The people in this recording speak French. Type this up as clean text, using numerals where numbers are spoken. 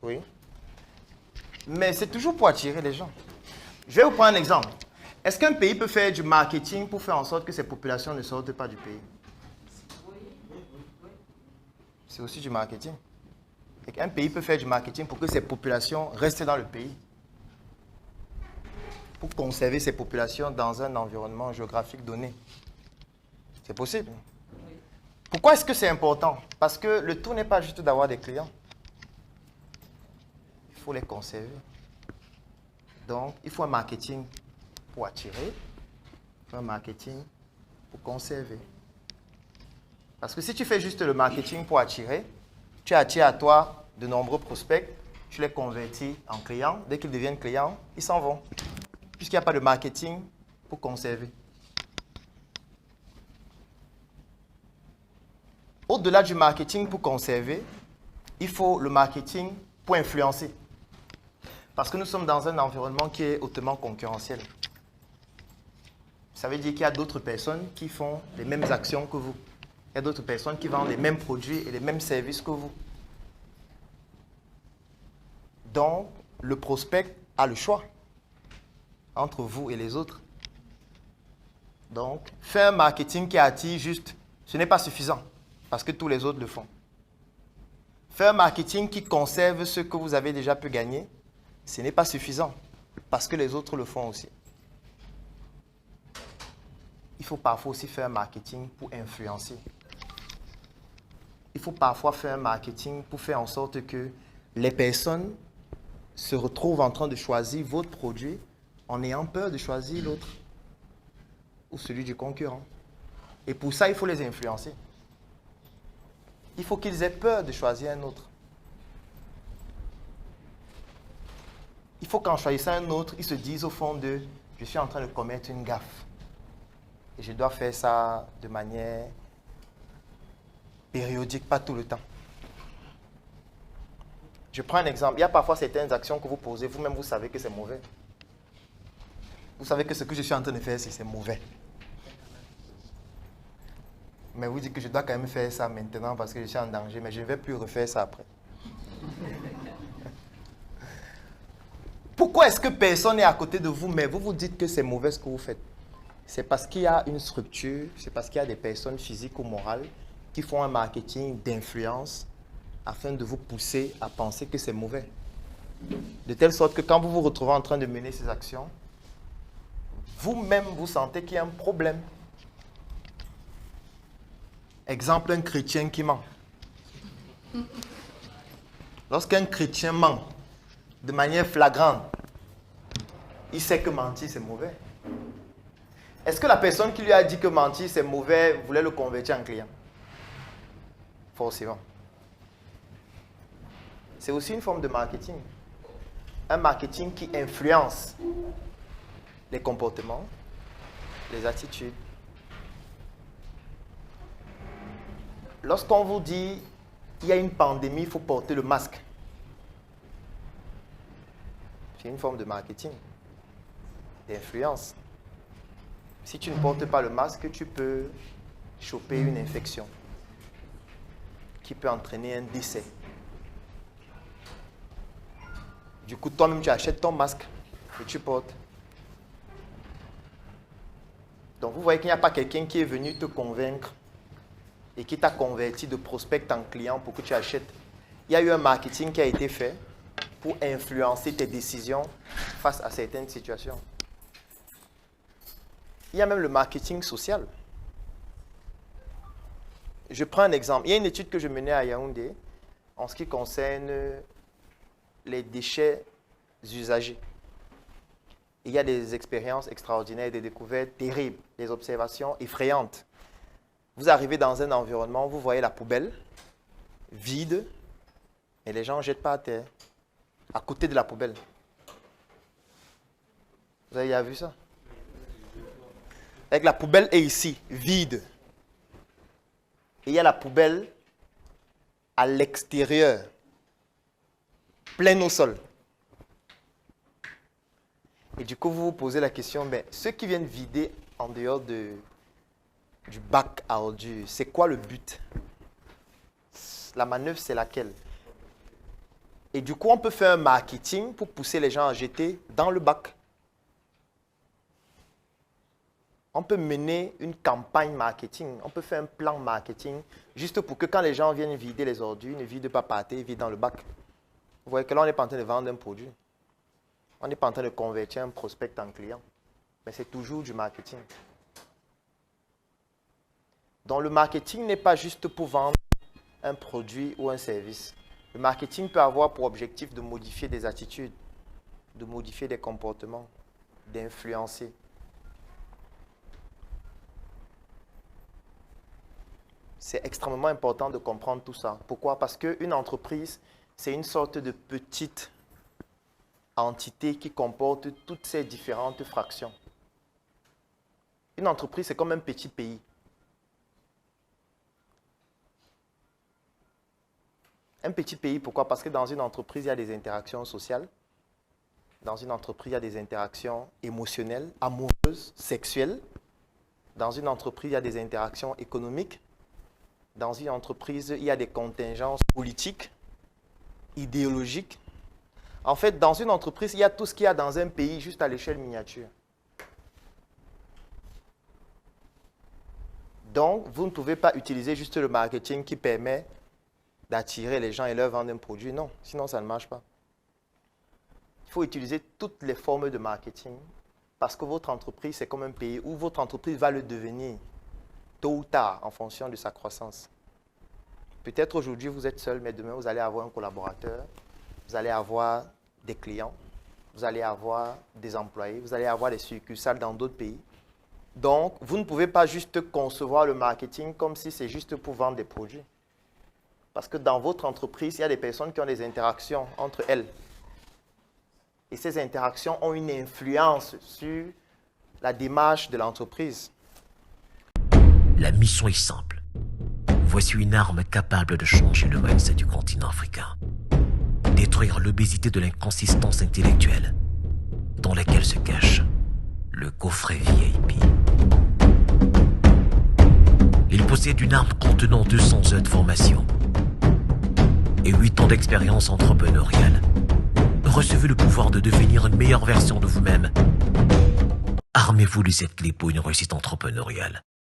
Oui. Mais c'est toujours pour attirer les gens. Je vais vous prendre un exemple. Est-ce qu'un pays peut faire du marketing pour faire en sorte que ses populations ne sortent pas du pays? C'est aussi du marketing. Un pays peut faire du marketing pour que ses populations restent dans le pays. Pour conserver ses populations dans un environnement géographique donné. C'est possible. Pourquoi est-ce que c'est important? Parce que le tout n'est pas juste d'avoir des clients. Il faut les conserver. Donc, il faut un marketing pour attirer, il faut un marketing pour conserver. Parce que si tu fais juste le marketing pour attirer, tu attires à toi de nombreux prospects, tu les convertis en clients. Dès qu'ils deviennent clients, ils s'en vont. Puisqu'il n'y a pas de marketing pour conserver. Au-delà du marketing pour conserver, il faut le marketing pour influencer. Parce que nous sommes dans un environnement qui est hautement concurrentiel. Ça veut dire qu'il y a d'autres personnes qui font les mêmes actions que vous. Il y a d'autres personnes qui vendent les mêmes produits et les mêmes services que vous. Donc, le prospect a le choix entre vous et les autres. Donc, faire un marketing qui attire juste, ce n'est pas suffisant parce que tous les autres le font. Faire un marketing qui conserve ce que vous avez déjà pu gagner, ce n'est pas suffisant parce que les autres le font aussi. Il faut parfois aussi faire un marketing pour influencer. Il faut parfois faire un marketing pour faire en sorte que les personnes se retrouvent en train de choisir votre produit en ayant peur de choisir l'autre ou celui du concurrent. Et pour ça, il faut les influencer. Il faut qu'ils aient peur de choisir un autre. Il faut qu'en choisissant un autre, ils se disent au fond d'eux, je suis en train de commettre une gaffe. Et je dois faire ça de manière périodique, pas tout le temps. Je prends un exemple. Il y a parfois certaines actions que vous posez, vous-même vous savez que c'est mauvais. Vous savez que ce que je suis en train de faire, c'est mauvais. Mais vous dites que je dois quand même faire ça maintenant parce que je suis en danger, mais je ne vais plus refaire ça après. Pourquoi est-ce que personne n'est à côté de vous, mais vous vous dites que c'est mauvais ce que vous faites? C'est parce qu'il y a une structure, c'est parce qu'il y a des personnes physiques ou morales qui font un marketing d'influence afin de vous pousser à penser que c'est mauvais. De telle sorte que quand vous vous retrouvez en train de mener ces actions, vous-même vous sentez qu'il y a un problème. Exemple, un chrétien qui ment. Lorsqu'un chrétien ment de manière flagrante, il sait que mentir c'est mauvais. Est-ce que la personne qui lui a dit que mentir c'est mauvais voulait le convertir en client? Forcément. C'est aussi une forme de marketing. Un marketing qui influence les comportements, les attitudes. Lorsqu'on vous dit qu'il y a une pandémie, il faut porter le masque. C'est une forme de marketing, d'influence. Si tu ne portes pas le masque, tu peux choper une infection qui peut entraîner un décès. Du coup, toi-même, tu achètes ton masque et tu portes. Donc, vous voyez qu'il n'y a pas quelqu'un qui est venu te convaincre et qui t'a converti de prospect en client pour que tu achètes. Il y a eu un marketing qui a été fait pour influencer tes décisions face à certaines situations. Il y a même le marketing social. Je prends un exemple. Il y a une étude que je menais à Yaoundé en ce qui concerne les déchets usagés. Il y a des expériences extraordinaires, des découvertes terribles, des observations effrayantes. Vous arrivez dans un environnement, vous voyez la poubelle vide, et les gens ne jettent pas à terre, à côté de la poubelle. Vous avez déjà vu ça? Avec la poubelle est ici, vide. Et il y a la poubelle à l'extérieur, pleine au sol. Et du coup, vous vous posez la question, mais ceux qui viennent vider en dehors du bac à ordures, c'est quoi le but? La manœuvre, c'est laquelle? Et du coup, on peut faire un marketing pour pousser les gens à jeter dans le bac. On peut mener une campagne marketing, on peut faire un plan marketing, juste pour que quand les gens viennent vider les ordures, ils ne vident pas par terre, ils vident dans le bac. Vous voyez que là, on n'est pas en train de vendre un produit. On n'est pas en train de convertir un prospect en client. Mais c'est toujours du marketing. Donc le marketing n'est pas juste pour vendre un produit ou un service. Le marketing peut avoir pour objectif de modifier des attitudes, de modifier des comportements, d'influencer. C'est extrêmement important de comprendre tout ça. Pourquoi? Parce qu'une entreprise, c'est une sorte de petite entité qui comporte toutes ces différentes fractions. Une entreprise, c'est comme un petit pays. Un petit pays, pourquoi? Parce que dans une entreprise, il y a des interactions sociales. Dans une entreprise, il y a des interactions émotionnelles, amoureuses, sexuelles. Dans une entreprise, il y a des interactions économiques. Dans une entreprise, il y a des contingences politiques, idéologiques. En fait, dans une entreprise, il y a tout ce qu'il y a dans un pays, juste à l'échelle miniature. Donc, vous ne pouvez pas utiliser juste le marketing qui permet d'attirer les gens et leur vendre un produit. Non, sinon ça ne marche pas. Il faut utiliser toutes les formes de marketing parce que votre entreprise, c'est comme un pays où votre entreprise va le devenir tôt ou tard en fonction de sa croissance. Peut-être aujourd'hui, vous êtes seul, mais demain, vous allez avoir un collaborateur, vous allez avoir des clients, vous allez avoir des employés, vous allez avoir des succursales dans d'autres pays. Donc, vous ne pouvez pas juste concevoir le marketing comme si c'est juste pour vendre des produits. Parce que dans votre entreprise, il y a des personnes qui ont des interactions entre elles. Et ces interactions ont une influence sur la démarche de l'entreprise. La mission est simple. Voici une arme capable de changer le mindset du continent africain. Détruire l'obésité de l'inconsistance intellectuelle dans laquelle se cache le coffret VIP. Il possède une arme contenant 200 heures de formation et 8 ans d'expérience entrepreneuriale. Recevez le pouvoir de devenir une meilleure version de vous-même. Armez-vous de cette clé pour une réussite entrepreneuriale.